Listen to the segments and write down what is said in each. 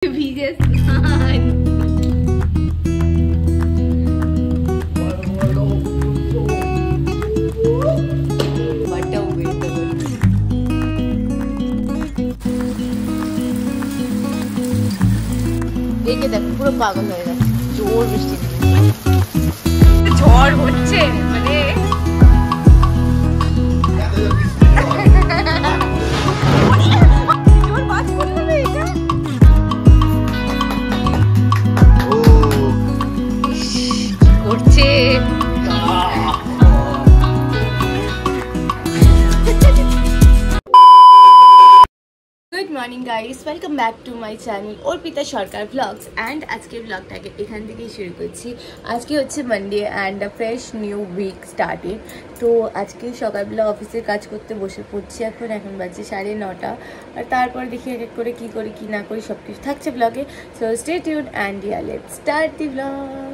ভিজে স্নান। দেখে দেখ পুরো পাগল হয়ে গেছে, জোর বৃষ্টি ঝড় হচ্ছে মানে morning guys, welcome back to my channel Arpita Sarkar blogs and আজকের ব্লগটাকে এখান থেকেই শুরু করছি। আজকে হচ্ছে Monday and fresh new week started. তো আজকে সকালবেলা অফিসের কাজ করতে বসে পড়ছি। এখন বাজে 9:30 আর তারপর দেখি এক এক করে কী করি কী না করি সব কিছু থাকছে ব্লগে। So stay tuned and let's start the blog.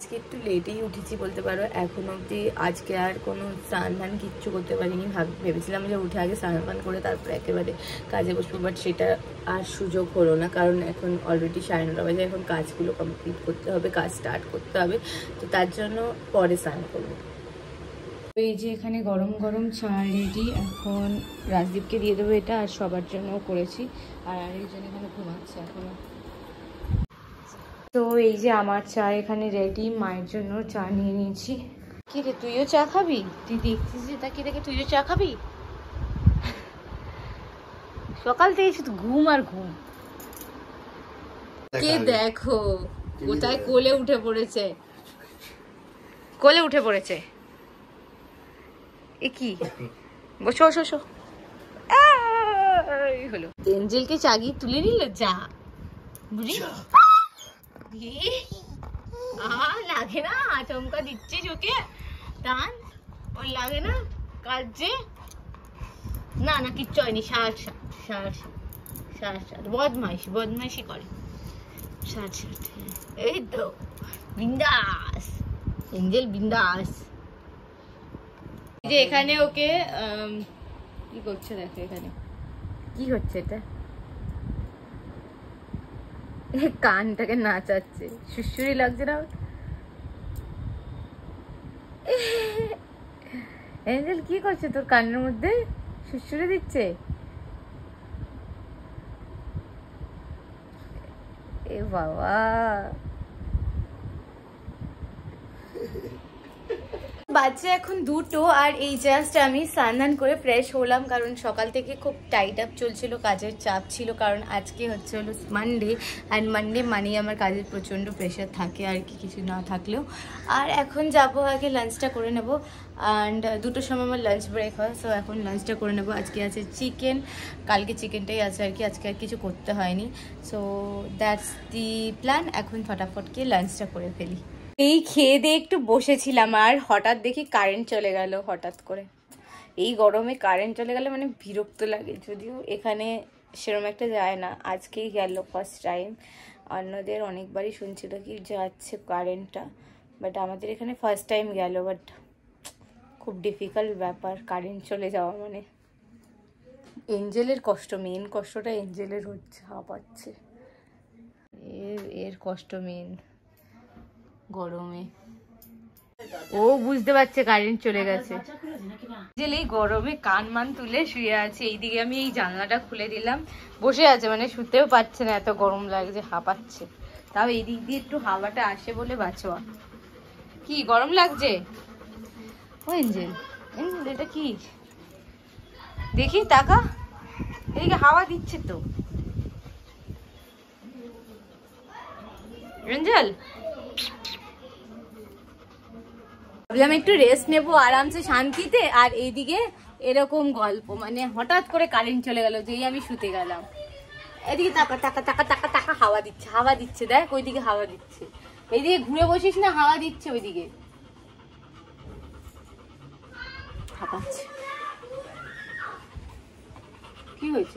আজকে একটু লেটেই উঠেছি বলতে পারো। এখন অবধি আজকে আর কোনো স্নান ধান কিচ্ছু করতে পারিনি। ভেবেছিলাম যে উঠে আগে স্নান টান করে তারপরে একেবারে কাজে বসবো, বাট সেটা আর সুযোগ হলো না, কারণ এখন অলরেডি 9:30 বাজে। এখন কাজগুলো কমপ্লিট করতে হবে, কাজ স্টার্ট করতে হবে, তো তার জন্য পরে স্নান করবো। এই যে এখানে গরম গরম চা রেডি, এখন রাজদীপকে দিয়ে দেবো এটা, আর সবার জন্যও করেছি। আর আরেকজন এখানে ঘুমাচ্ছে এখনো। তো এই যে আমার চা এখানে রেডি, মায়ের জন্য চা নিয়ে নিয়েছি। কি রে, তুইও চা খাবি? তুই দেখছিস যে তাকে দেখে তুইও চা খাবি? সকাল থেকে শুধু ঘুম আর ঘুম। কে দেখো কোথায় কোলে উঠে পড়েছে, কোলে উঠে পড়েছে। এ কি, বসো বসো। হলো এঞ্জেলকে চাগি তুলে নিল যা বুঝি। লাগে না, আচমকা দিচ্ছে চোখে টান, ওর লাগে না কাজে না না কিচ্ছু হয়নি। বদমাইশি করে। এই তো বিন্দাস, এঞ্জেল বিন্দাস। যে এখানে ওকে কি করছে দেখো, এখানে কি হচ্ছে, এটা কানটাকে নাচাচ্ছে, সুসুরি লাগছে না? এঞ্জেল কি করছে তোর কানের মধ্যে, সুসুরি দিচ্ছে? এ বাবা, বাজে এখন 2টো, আর এই জাস্ট আমি স্নান করে ফ্রেশ হলাম, কারণ সকাল থেকে খুব টাইট আপ চলছিল, কাজের চাপ ছিল, কারণ আজকে হলো মানডে, অ্যান্ড মানডে মানেই আমার কাজের প্রচণ্ড প্রেশার থাকে আর কি, কিছু না থাকলেও। আর এখন যাবো, আগে লাঞ্চটা করে নেব, অ্যান্ড 2টোর সময় আমার লাঞ্চ ব্রেক হয়, সো এখন লাঞ্চটা করে নেব। আজকে আছে চিকেন, কালকে চিকেনটাই আছে আর কি, আজকে আর কিছু করতে হয়নি। So that's the plan. এখন ফটাফট গিয়ে লাঞ্চটা করে ফেলি। এই খেয়ে দিয়ে একটু বসেছিলাম, আর হঠাৎ দেখি কারেন্ট চলে গেল হঠাৎ করে। এই গরমে কারেন্ট চলে গেলে মানে বিরক্ত লাগে, যদিও এখানে সেরকম একটা যায় না, আজকেই গেল ফার্স্ট টাইম। অন্যদের অনেকবারই শুনছিল কি যাচ্ছে কারেন্টটা, বাট আমাদের এখানে ফার্স্ট টাইম গেল। বাট খুব ডিফিকাল্ট ব্যাপার কারেন্ট চলে যাওয়া মানে। এঞ্জেলের কষ্ট, মেন কষ্টটা এঞ্জেলের হচ্ছে, হাঁপাচ্ছে, এর কষ্ট মেন গরমে। ও বুঝতে পারছে কারেন্ট চলে গেছে। এই গরমে কান মান তুলে শুয়ে আছে। এইদিকে আমি এই জানলাটা খুলে দিলাম, বসে আছে, মানে শুতেও পারছে না, এত গরম লাগছে, হাঁপাচ্ছে। তাও এই দিক দিয়ে একটু হাওয়াটা আসে বলে বাঁচোয়া। কি গরম লাগছে? ও এঞ্জেল, এঞ্জেল এটা কি দেখি, তাকা, এদিকে হাওয়া দিচ্ছে তো। এঞ্জেল ভাবলাম একটু রেস্ট নেবো আরামসে শান্তিতে, আর এইদিকে এরকম গল্প, মানে হঠাৎ করে কারেন্ট চলে গেল যেই আমি শুতে গেলাম। এদিকে টাকা টাকা টাকা টাকা টাকা হাওয়া দিচ্ছে, দেখ ওইদিকে হাওয়া দিচ্ছে, এইদিকে ঘুরে বসিস না, হাওয়া দিচ্ছে ওইদিকে, হাঁপাচ্ছে। কি হয়েছে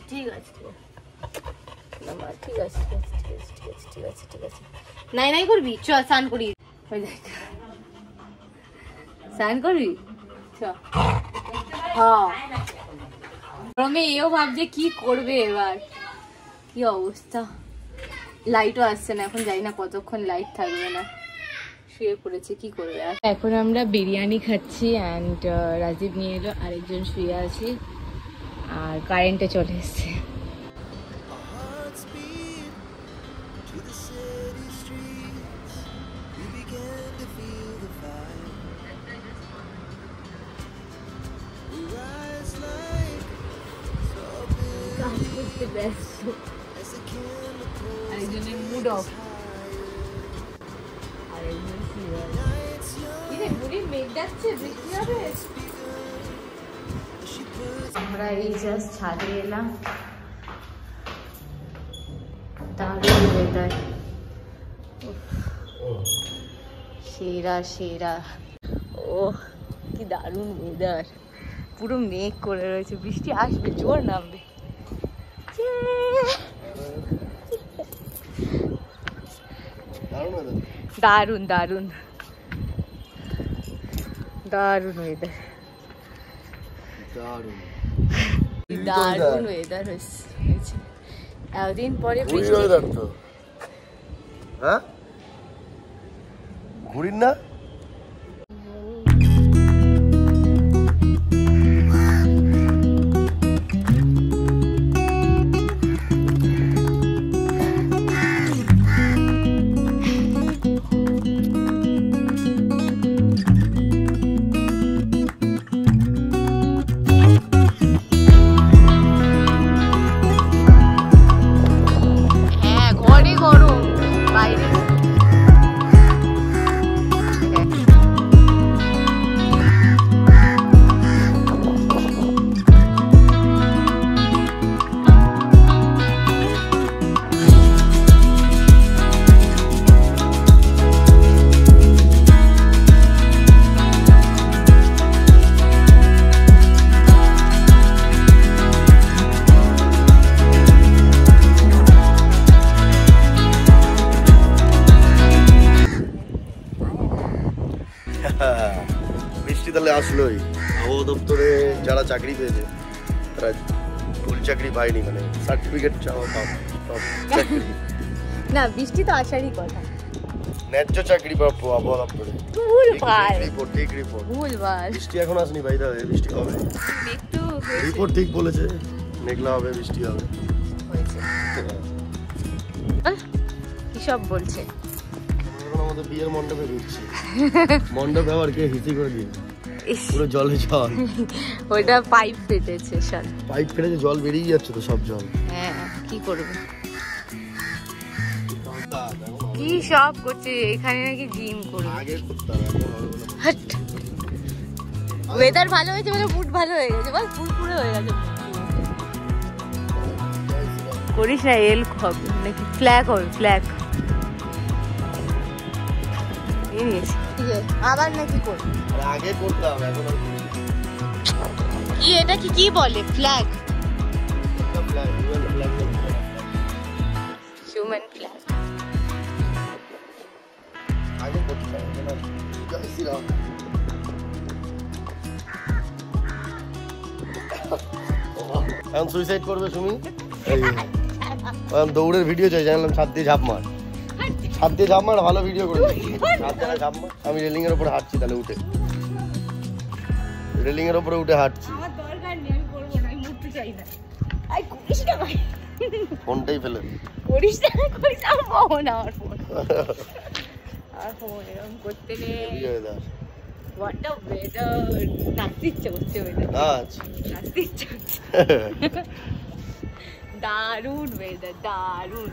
ঠিক আছে নাই করবি, চ স্নান করি, স্নান করবি, চ। হ্যাঁ গরমে এও ভাবছে কি করবে এবার, কি অবস্থা। লাইটও আসছে না এখন, জানি না কতক্ষণ লাইট থাকবে না, শুয়ে পড়েছে কি করবে। আর এখন আমরা বিরিয়ানি খাচ্ছি অ্যান্ড রাজীব নিয়ে এলো, আরেকজন শুয়ে আছি আর কারেন্টে চলে এসছে। আরেকজনের মুড অফ, আরেকজন মেঘ ডাকছে, বৃষ্টি হবে। আমরা এই জাস্ট ছাদে এলাম, দারুণ ওয়েদার, সেরা সেরা। ও কি দারুণ ওয়েদার, পুরো মেঘ করে রয়েছে, বৃষ্টি আসবে, জোর নামবে। দারুণ দারুণ দারুণ ওয়েদার, দারুণ ওয়েদার হয়েছে এতদিন পরে। হ্যাঁ ঘুরিন না, বৃষ্টি তাহলে আসলোই। আবহাওয়া দপ্তরে যারা চাকরি পেয়েছে তারা ফুল চাকরি পায়নি, মানে সার্টিফিকেট চাওয়া না, বৃষ্টি তো আসারই কথা। ন্যায্য চাকরি পাবো আবহাওয়া দপ্তরে। ঠিক রিপোর্ট। বৃষ্টি এখন আসেনি ভাই, দাদা বৃষ্টি হবে। রিপোর্ট ঠিক বলেছে, মেঘলা হবে, বৃষ্টি হবে। কি সব বলছে। আমাদের বিয়ের মণ্ডপে ঢুকছি, মণ্ডপে আবার কে হিসি করে দিয়ে পুরো জলে জল। ওইটা পাইপ ফেটেছে, পাইপ ফেটেছে, জল বেরিয়ে যাচ্ছে তো সব জল। হ্যাঁ কি করবে, কি সব করছে এখানে, নাকি জিম করবে। আগে করতাম, ওয়েদার ভালো হয়েছে বলে মুড ভালো হয়ে গেছে, বল পুরো হয়ে গেছে। করিস না, এল হবে নাকি ফ্ল্যাগ হবে, ফ্ল্যাগ আবার নাকি করবো, আগে করতাম এখন কি, এটা কি বলে ফ্ল্যাগ, হিউম্যান ফ্ল্যাগ। আগে করতাম এখন সুইসাইড করবে তুমি। দৌড়ের ভিডিও চাই, জানলাম ছাদ দিয়ে ঝাঁপ মার, ছাদ দিয়ে ঝাঁপ মার, ভালো ভিডিও করে ঝাঁপ মার। আমি রেলিং এর উপরে হাঁটছি, তাহলে উঠে রেলিং এর উপরে উঠে হাঁটছি। ফোনটাই ফেলে করিস না, ফোন আমার ফোন আর ফোন এরকম করতে নেই। What a weather! নাচতে ইচ্ছে করছে, নাচতে ইচ্ছে করছে। দারুণ ওয়েদার, দারুণ।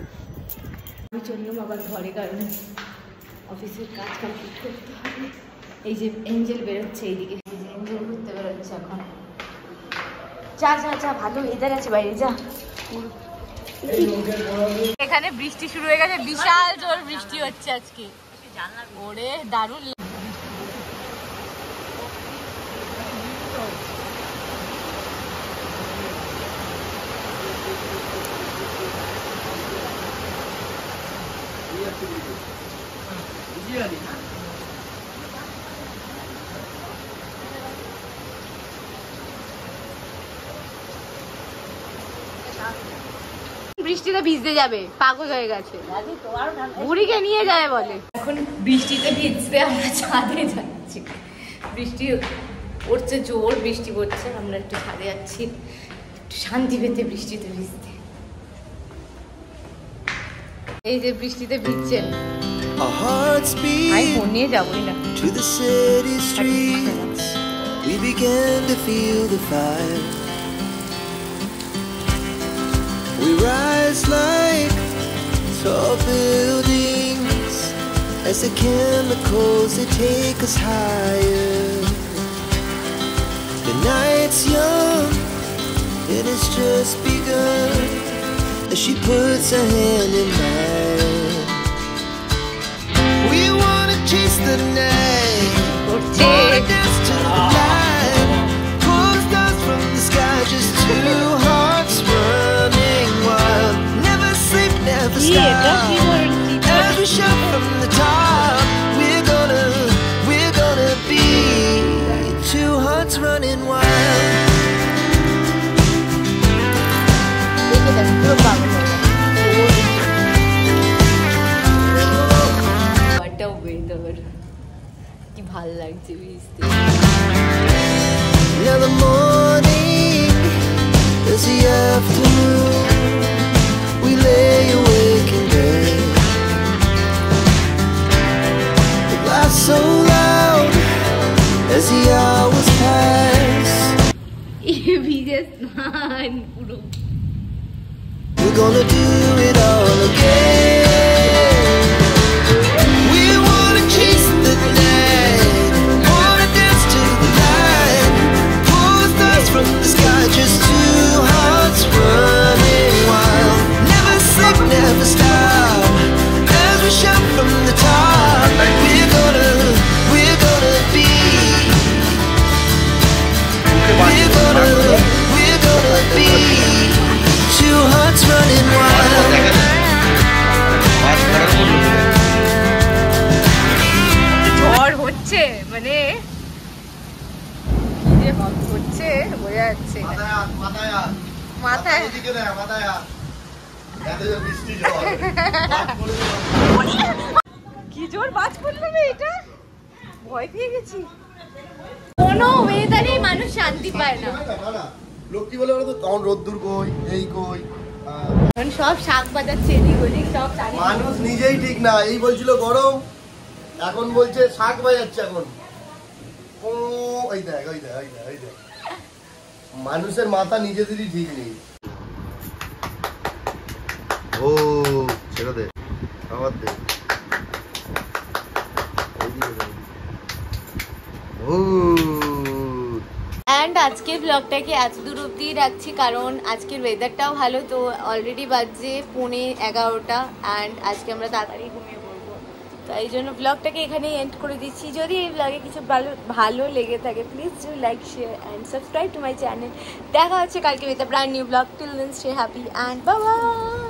আমি চললাম আবার ঘরে, কারণ অফিসের কাজ কমপ্লিট করতে হবে। এই যে এঞ্জেল বেরোচ্ছে এইদিকে, এঞ্জেল ঘুরতে বেরোচ্ছে এখন। যা যা যা, ভালো ওয়েদার আছে বাইরে, যা। এখানে বৃষ্টি শুরু হয়ে গেছে, বিশাল জোর বৃষ্টি হচ্ছে আজকে। ওরে দারুণ। বৃষ্টিতে ভিজতে যাবে, পাগল হয়ে গেছে, বুড়িকে নিয়ে যায় বলে। এখন বৃষ্টিতে ভিজতে আমরা ছাদে যাচ্ছি, বৃষ্টি পড়ছে, জোর বৃষ্টি পড়ছে, আমরা একটু ছাদে যাচ্ছি একটু শান্তি পেতে বৃষ্টিতে ভিজতে। এই যে বৃষ্টিতে ভিজছেন, আমি ফোন নিয়ে যাবোই না। We began to feel the fire. We rise like tall buildings as the chemicals they take us higher. The night's young and it's just begun as she puts her hand in mine. We wanna chase the night, wanna dance to the light, pull stars from the sky, just two hearts running wild. Never sleep, never stop. As we shout from the top, we're gonna be two hearts running wild. What a weather! কি ভালো লাগছে ভিজতে। Now the morning is the afternoon. We lay awake in bed. The glass so loud as the hours pass. ভিজে স্নান পুরো। We're gonna do it all again. We wanna chase the night, wanna dance to the light, pull stars from the sky, just two hearts running wild. Never sleep, never stop, as we shout from the top. We're gonna be, we're gonna be two hearts running wild. ঝড় হচ্ছে, মানে কি যে হচ্ছে বোঝা যাচ্ছে মাথায়। কি জোর বাজ পড়লো রে, এটা ভয় পেয়ে গেছি। কোনো ওয়েদারে মানুষ শান্তি পায় না। লোক কি বলে বলতো, তখন রোদ্দুর কই, এই কই, সব শাক বাজাচ্ছে এদিক ওদিক, সব মানুষ নিজেই ঠিক না। এই বলছিল গরম, এখন বলছে শাক বাজাচ্ছে। এখন ওই দেখ ওই দেখ ওই দেখ ওই দেখ, মানুষের মাথা নিজেদেরই ঠিক নেই। ও ছেড়ে দে, আবার দে। অ্যান্ড আজকের ব্লগটাকে এত দূর অব্দি রাখছি কারণ আজকের ওয়েদারটাও ভালো। তো অলরেডি বাজে 11:15 অ্যান্ড আজকে আমরা তাড়াতাড়ি ঘুমিয়ে পড়বো। তো এই জন্য ব্লগটাকে এখানেই এন্ড করে দিচ্ছি। যদি এই ব্লগে কিছু ভালো লেগে থাকে please do like, share and subscribe to my channel. দেখা হচ্ছে কালকে with a brand new blog. Till then stay happy and bye by.